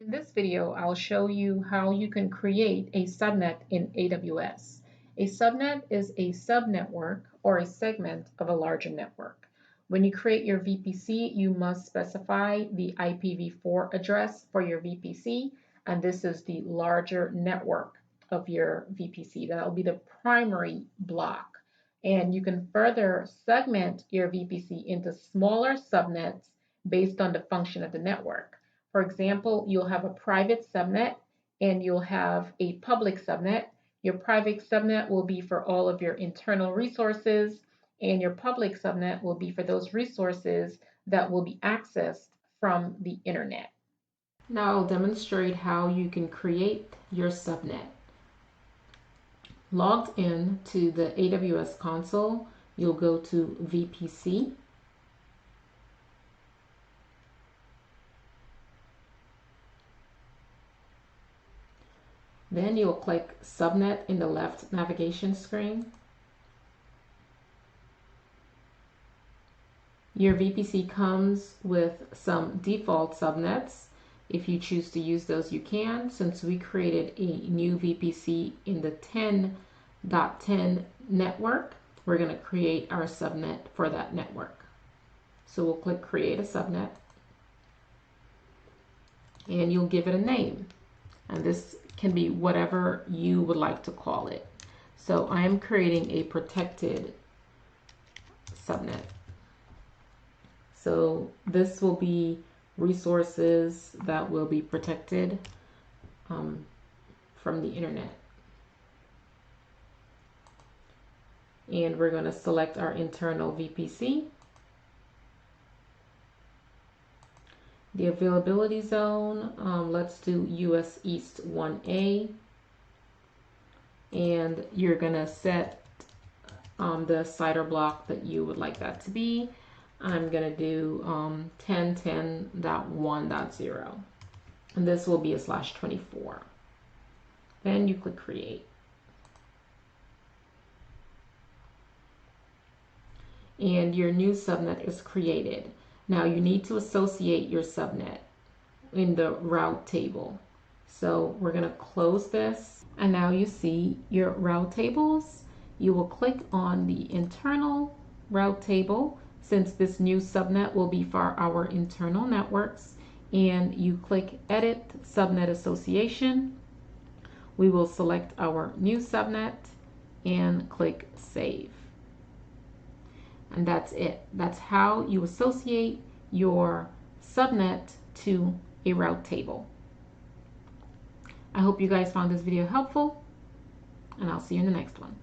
In this video, I'll show you how you can create a subnet in AWS. A subnet is a subnetwork or a segment of a larger network. When you create your VPC, you must specify the IPv4 address for your VPC, and this is the larger network of your VPC. That will be the primary block. And you can further segment your VPC into smaller subnets based on the function of the network. For example, you'll have a private subnet and you'll have a public subnet. Your private subnet will be for all of your internal resources, and your public subnet will be for those resources that will be accessed from the internet. Now I'll demonstrate how you can create your subnet. Logged in to the AWS console, you'll go to VPC. Then you'll click Subnet in the left navigation screen. Your VPC comes with some default subnets. If you choose to use those, you can. Since we created a new VPC in the 10.10 network, we're going to create our subnet for that network. So we'll click Create a Subnet, and you'll give it a name. And this can be whatever you would like to call it. So I am creating a protected subnet. So this will be resources that will be protected from the internet. And we're going to select our internal VPC. The availability zone, let's do US East 1A. And you're going to set the CIDR block that you would like that to be. I'm going to do 10.10.1.0. And this will be a /24. Then you click Create. And your new subnet is created. Now you need to associate your subnet in the route table. So we're going to close this, and now you see your route tables. You will click on the internal route table, since this new subnet will be for our internal networks, and you click Edit Subnet Association. We will select our new subnet and click Save. And that's it. That's how you associate your subnet to a route table. I hope you guys found this video helpful, and I'll see you in the next one.